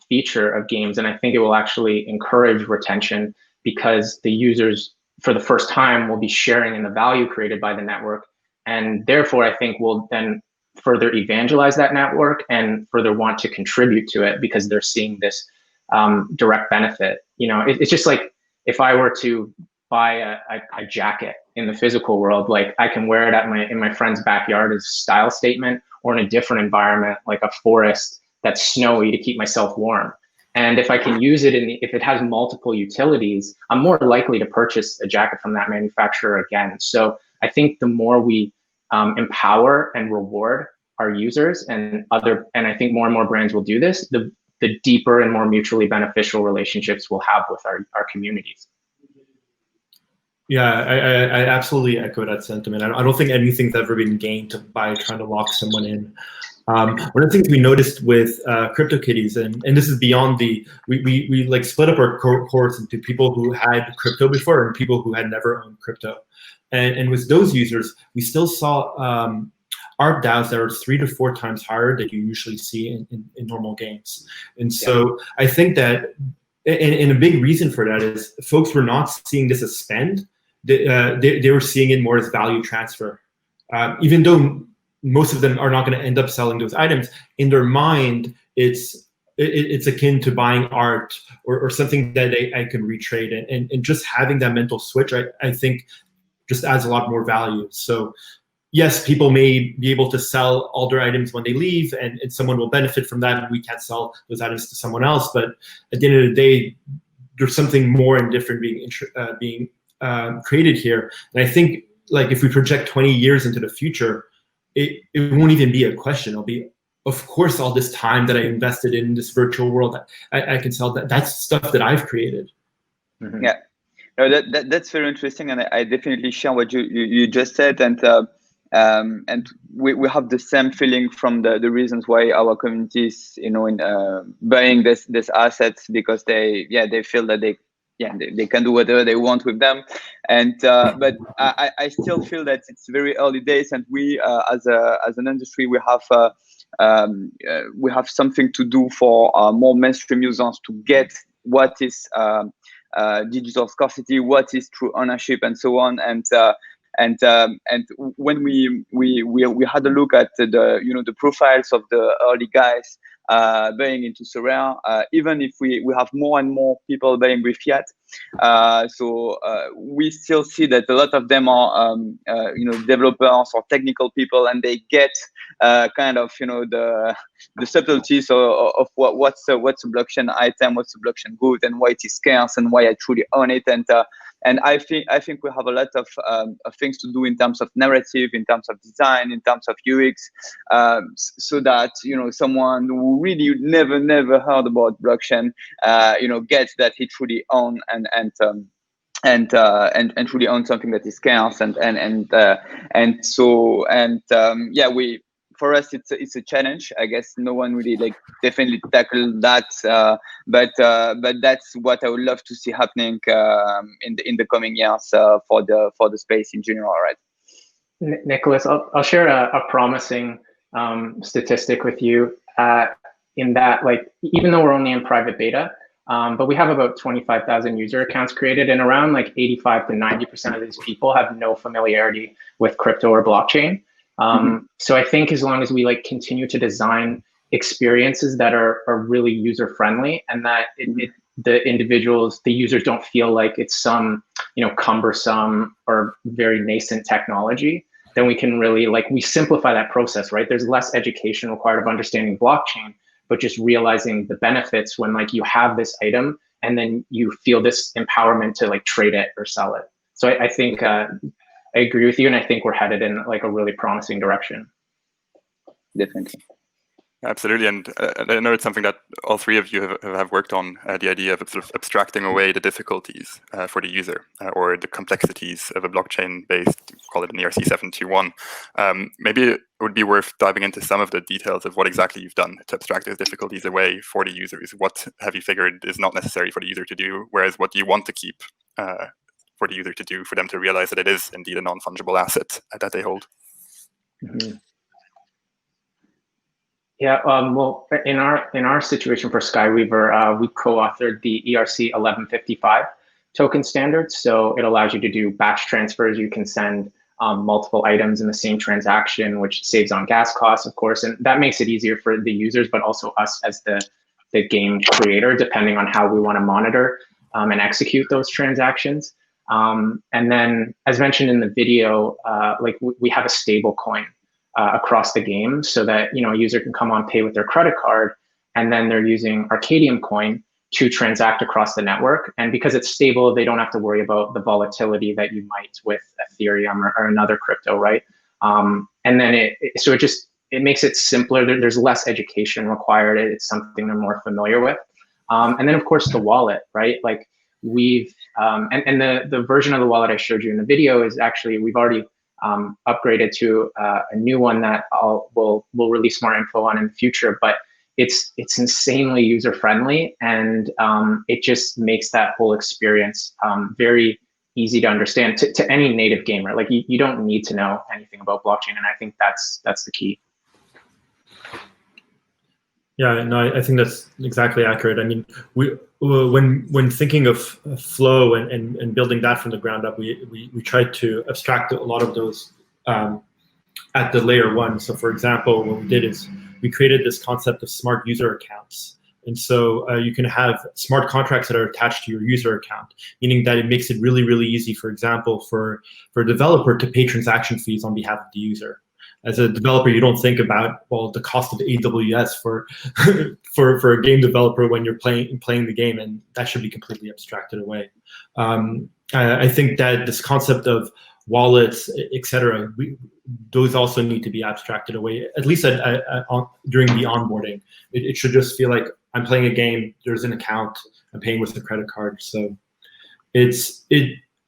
Speaker 5: feature of games. And I think it will actually encourage retention because the users, for the first time, will be sharing in the value created by the network. And therefore, I think will then further evangelize that network and further want to contribute to it because they're seeing this direct benefit. You know, it's just like if I were to buy a jacket in the physical world, like I can wear it in my friend's backyard as a style statement, or in a different environment like a forest that's snowy to keep myself warm. And if I can use it if it has multiple utilities, I'm more likely to purchase a jacket from that manufacturer again. So I think the more we empower and reward our users, and I think more and more brands will do this, the the deeper and more mutually beneficial relationships we'll have with our communities.
Speaker 7: Yeah, I absolutely echo that sentiment. I don't think anything's ever been gained by trying to lock someone in. One of the things we noticed with CryptoKitties, and this is beyond we like split up our cohorts into people who had crypto before and people who had never owned crypto. And with those users, we still saw ARPDAUs that are 3 to 4 times higher than you usually see in normal games. And so I think that, and a big reason for that is folks were not seeing this as spend. They were seeing it more as value transfer. Even though most of them are not going to end up selling those items, in their mind, it's akin to buying art or something that I can retrade. And just having that mental switch, I think, just adds a lot more value. So yes, people may be able to sell all their items when they leave, and someone will benefit from that, and we can't sell those items to someone else. But at the end of the day, there's something more and different being created here. And I think, like, if we project 20 years into the future, it won't even be a question. It'll be, of course, all this time that I invested in this virtual world, I can sell that. That's stuff that I've created.
Speaker 3: Mm-hmm. Yeah, no, that's very interesting, and I definitely share what you just said, and we have the same feeling from the reasons why our communities, in buying this assets, because they feel that they can do whatever they want with them, and but I still feel that it's very early days, and we as an industry we have something to do for more mainstream users to get what is digital scarcity, what is true ownership, and so on, and when we had a look at the profiles of the early guys buying into Sorare, even if we have more and more people buying with fiat, so we still see that a lot of them are developers or technical people, and they get kind of the subtleties of what's a blockchain item, what's a blockchain good, and why it is scarce, and why I truly own it, and I think we have a lot of things to do in terms of narrative, in terms of design, in terms of UX, so that someone who really never heard about blockchain, gets that he truly own and truly own something that is scarce, for us it's a challenge. I guess no one really definitely tackled that, but that's what I would love to see happening in the coming years for the space in general, right?
Speaker 5: Nicolas, I'll share a promising statistic with you, in that, even though we're only in private beta, but we have about 25,000 user accounts created, and around 85 to 90% of these people have no familiarity with crypto or blockchain. So I think as long as we continue to design experiences that are really user friendly, and that the users don't feel like it's some cumbersome or very nascent technology, then we can really we simplify that process, right? There's less education required of understanding blockchain, but just realizing the benefits when you have this item and then you feel this empowerment to trade it or sell it. So I think I agree with you, and I think we're headed in a really promising direction.
Speaker 3: Definitely.
Speaker 6: Absolutely, and I know it's something that all three of you have worked on, the idea of sort of abstracting away the difficulties for the user, or the complexities of a blockchain-based, call it an ERC 721. Maybe it would be worth diving into some of the details of what exactly you've done to abstract those difficulties away for the users. What have you figured is not necessary for the user to do, whereas what do you want to keep for the user to do, for them to realize that it is indeed a non-fungible asset that they hold?
Speaker 5: Mm-hmm. Yeah, well, in our situation for Skyweaver, we co-authored the ERC 1155 token standard. So it allows you to do batch transfers. You can send multiple items in the same transaction, which saves on gas costs, of course. And that makes it easier for the users, but also us as the game creator, depending on how we want to monitor and execute those transactions. And then, as mentioned in the video, we have a stable coin across the game, so that a user can come on, pay with their credit card, and then they're using Arcadium coin to transact across the network. And because it's stable, they don't have to worry about the volatility that you might with Ethereum or another crypto, right? And then it makes it simpler. There's less education required. It's something they're more familiar with. And then of course the wallet, right? Like we've and the version of the wallet I showed you in the video is actually we've already upgraded to a new one that we'll release more info on in the future. But it's insanely user friendly, and it just makes that whole experience very easy to understand to any native gamer. Like you don't need to know anything about blockchain, and I think that's the key.
Speaker 7: Yeah, no, I think that's exactly accurate. I mean, when thinking of flow and building that from the ground up, we tried to abstract a lot of those at the layer one. So for example, what we did is we created this concept of smart user accounts. And so you can have smart contracts that are attached to your user account, meaning that it makes it really, really easy, for example, for a developer to pay transaction fees on behalf of the user. As a developer, you don't think about, well, the cost of AWS for for a game developer when you're playing the game, and that should be completely abstracted away. I think that this concept of wallets, etc., those also need to be abstracted away, at least during the onboarding. It should just feel like I'm playing a game, there's an account, I'm paying with a credit card. So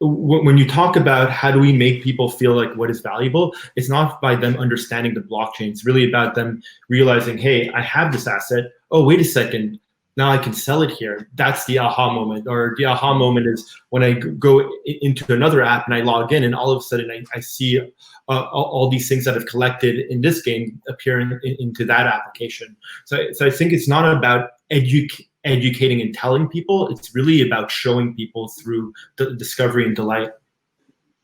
Speaker 7: when you talk about how do we make people feel like what is valuable, it's not by them understanding the blockchain. It's really about them realizing, hey, I have this asset. Oh, wait a second. Now I can sell it here. That's the aha moment. Or the aha moment is when I go into another app and I log in, and all of a sudden I see all these things that I've collected in this game appear into that application. So I think it's not about educating and telling people. It's really about showing people through the discovery and delight.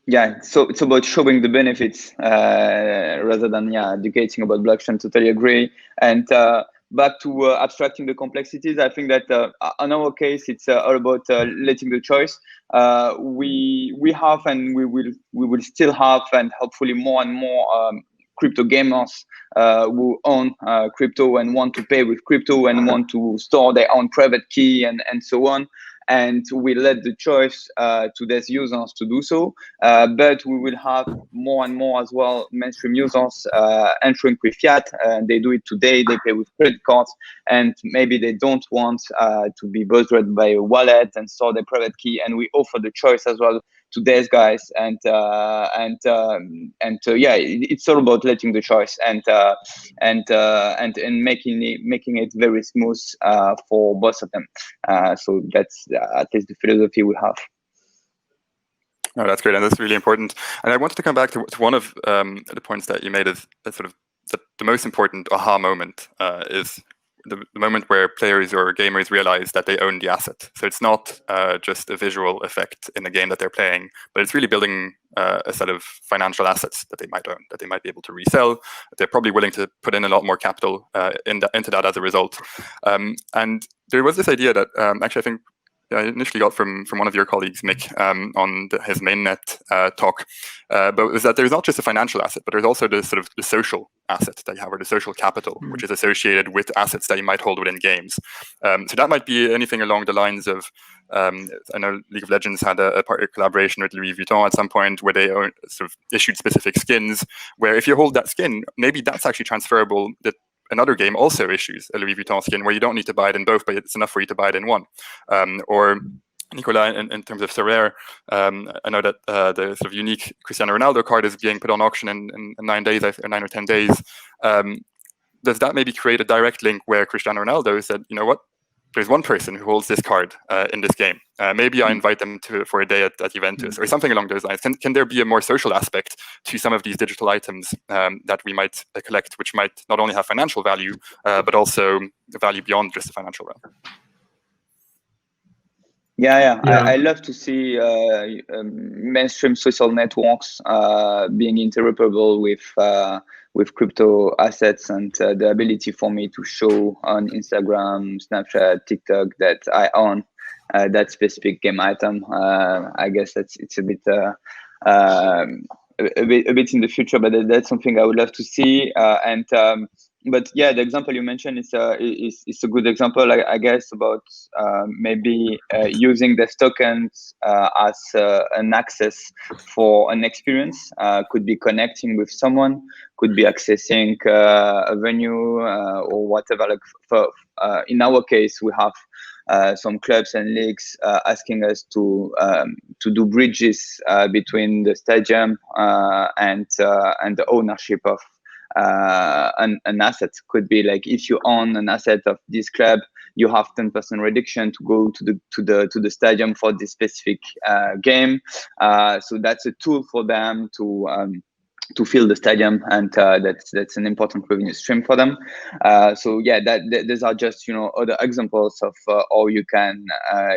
Speaker 3: Yeah, so it's about showing the benefits rather than educating about blockchain. Totally agree. And back to abstracting the complexities, I think that in our case, it's all about letting the choice. We have, and we will still have, and hopefully more and more crypto gamers who own crypto and want to pay with crypto and want to store their own private key and so on. And we let the choice to these users to do so. But we will have more and more as well mainstream users entering with fiat. They do it today, they pay with credit cards, and maybe they don't want to be bothered by a wallet and store their private key. And we offer the choice as well to these guys. And yeah, it's all about letting the choice and making it very smooth for both of them. So that's at least the philosophy we have.
Speaker 6: No, that's great, and that's really important. And I wanted to come back to one of the points that you made as sort of the most important aha moment is the moment where players or gamers realize that they own the asset. So it's not just a visual effect in the game that they're playing, but it's really building a set of financial assets that they might own, that they might be able to resell. They're probably willing to put in a lot more capital into that as a result. And there was this idea that actually I think I initially got from one of your colleagues, Mick, on his mainnet talk, but is that there's not just a financial asset, but there's also the sort of the social asset that you have, or the social capital, which is associated with assets that you might hold within games. So that might be anything along the lines of, I know League of Legends had a collaboration with Louis Vuitton at some point where they sort of issued specific skins, where if you hold that skin, maybe that's actually transferable. That another game also issues a Louis Vuitton skin where you don't need to buy it in both, but it's enough for you to buy it in one. Or Nicolas, in terms of Sorare, I know that the sort of unique Cristiano Ronaldo card is being put on auction in 9 days, or 9 or 10 days. Does that maybe create a direct link where Cristiano Ronaldo said, you know what, there's one person who holds this card in this game. Maybe I invite them for a day at Juventus or something along those lines. Can there be a more social aspect to some of these digital items that we might collect, which might not only have financial value, but also value beyond just the financial realm?
Speaker 3: Yeah. I love to see mainstream social networks being interoperable with crypto assets, and the ability for me to show on Instagram, Snapchat, TikTok that I own that specific game item. I guess it's a bit in the future, but that's something I would love to see. And yeah, the example you mentioned is a good example, I guess, about maybe using the tokens as an access for an experience. Could be connecting with someone, could be accessing a venue or whatever. Like in our case, we have some clubs and leagues asking us to do bridges between the stadium and the ownership of an asset. Could be like, if you own an asset of this club, you have 10% reduction to go to the stadium for this specific game. So that's a tool for them to fill the stadium, and that's an important revenue stream for them. So yeah, these are just other examples of how you can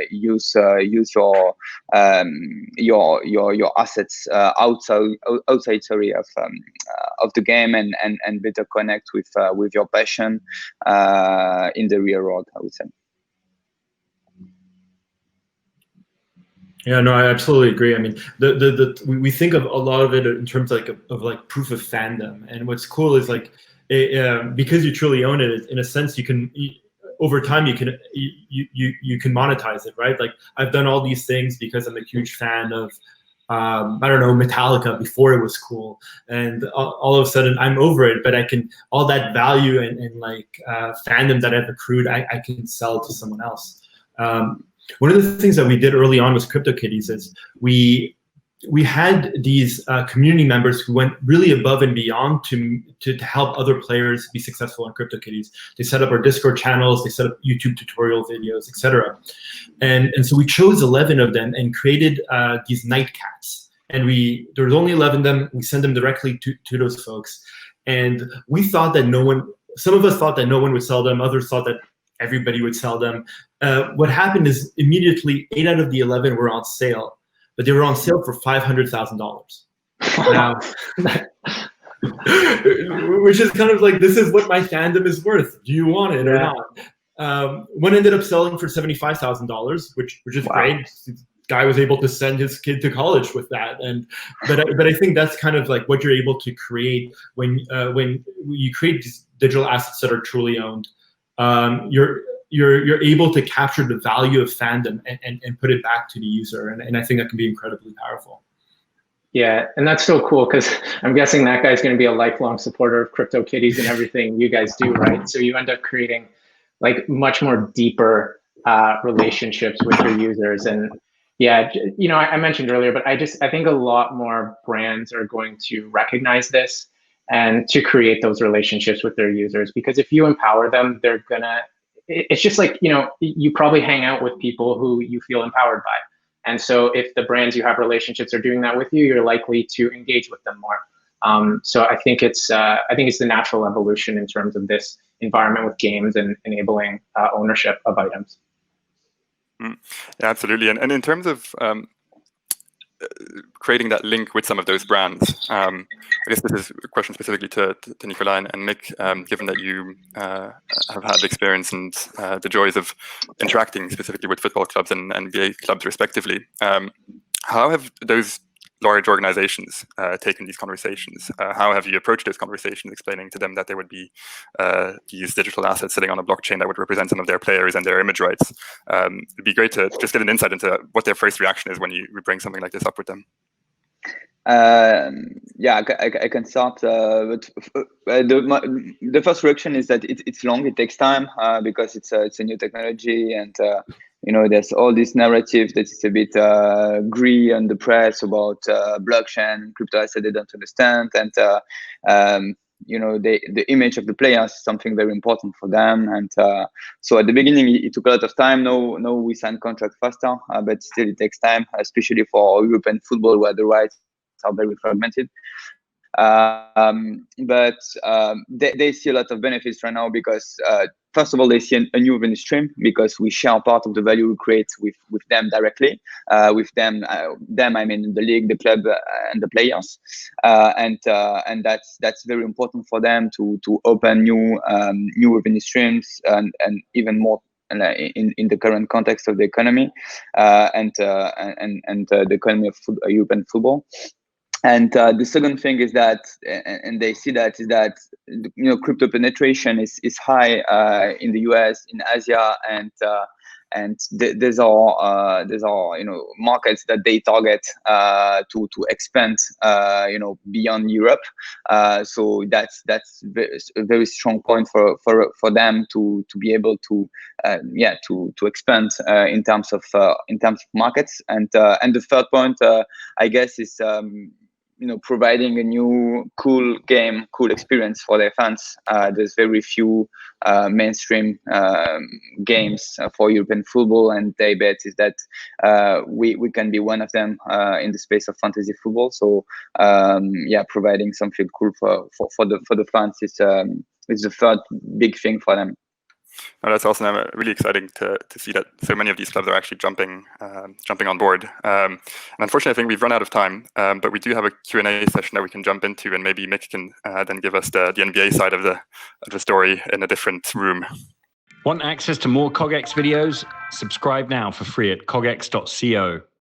Speaker 3: use your assets outside of the game, and better connect with your passion in the real world, I would say.
Speaker 7: Yeah, no, I absolutely agree. I mean, we think of a lot of it in terms of like proof of fandom, and what's cool is like because you truly own it. In a sense, you can over time you can monetize it, right? Like, I've done all these things because I'm a huge fan of I don't know, Metallica before it was cool, and all of a sudden I'm over it, but I can, all that value and like fandom that I've accrued, I can sell to someone else. One of the things that we did early on with CryptoKitties is we had these community members who went really above and beyond to help other players be successful on CryptoKitties. They set up our Discord channels, they set up YouTube tutorial videos, etc. And so we chose 11 of them and created these night cats. And there was only 11 of them. We sent them directly to those folks. And we thought that some of us thought that no one would sell them. Others thought that everybody would sell them. What happened is immediately 8 out of the 11 were on sale, but they were on sale for $500,000. Now, which is kind of like, this is what my fandom is worth. Do you want it or not? One ended up selling for $75,000, which is great. The guy was able to send his kid to college with that. But I think that's kind of like what you're able to create when you create these digital assets that are truly owned. You're able to capture the value of fandom and put it back to the user, and I think that can be incredibly powerful.
Speaker 5: Yeah, and that's so cool, because I'm guessing that guy's going to be a lifelong supporter of CryptoKitties and everything you guys do, right? So you end up creating like much more deeper relationships with your users. And yeah, I mentioned earlier, but I think a lot more brands are going to recognize this and to create those relationships with their users, because if you empower them, they're gonna, it's just like, you probably hang out with people who you feel empowered by. And so if the brands you have relationships are doing that with you, you're likely to engage with them more. So I think it's the natural evolution in terms of this environment with games and enabling ownership of items.
Speaker 6: Yeah, absolutely. And in terms of creating that link with some of those brands, I guess this is a question specifically to Nicolas and Mick, given that you have had experience and the joys of interacting specifically with football clubs and NBA clubs respectively. How have those large organizations taken these conversations? How have you approached those conversations, explaining to them that there would be these digital assets sitting on a blockchain that would represent some of their players and their image rights? It'd be great to just get an insight into what their first reaction is when you bring something like this up with them.
Speaker 3: Yeah, I can start. But the first reaction is that it's long. It takes time because it's a new technology, and there's all this narrative that is a bit gray on the press about blockchain, crypto asset they don't understand, and the image of the players is something very important for them. And so at the beginning it took a lot of time. Now we sign contracts faster, but still it takes time, especially for European football where the rights are very fragmented. But they see a lot of benefits right now because first of all, they see a new revenue stream because we share part of the value we create with them directly. With them, I mean the league, the club, and the players, and that's very important for them to open new revenue streams and even more in the current context of the economy and the economy of European football. And the second thing is that, and they see that, is that crypto penetration is high in the US, in Asia, and there's all markets that they target to expand beyond Europe. So that's a very strong point for them to be able to expand in terms of markets. And the third point, I guess, is providing a new cool experience for their fans. There's very few mainstream games for European football, and they bet is that we can be one of them in the space of fantasy football. So providing something cool for the fans is the third big thing for them.
Speaker 6: No, that's awesome. Really exciting to see that so many of these clubs are actually jumping on board. And unfortunately, I think we've run out of time, but we do have a Q&A session that we can jump into, and maybe Mick can then give us the NBA side of the story in a different room.
Speaker 8: Want access to more CogX videos? Subscribe now for free at cogx.co.